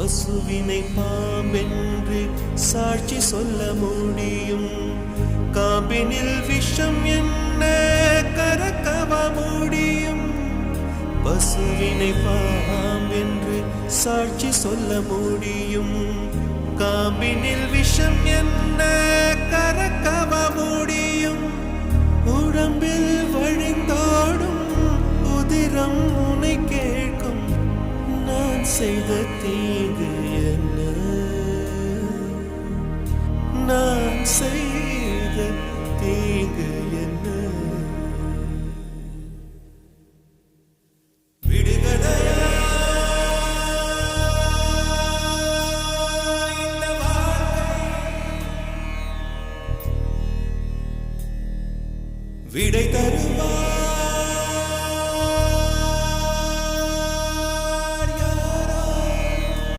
பசுவினை பாம்பென்று சாட்சி சொல்ல முடியும். காம்பினில் விஷம் என்ன கறக்கவ முடியும்? பசுவினை பாம்பென்று சாட்சி சொல்ல முடியும். காம்பினில் விஷம் என்ன கறக்கவ முடியும்? உடம்பில் வழிந்தோடும் உதிரம் உனை கேட்கும். நான் செய்த தீங்கு என்ன? நான்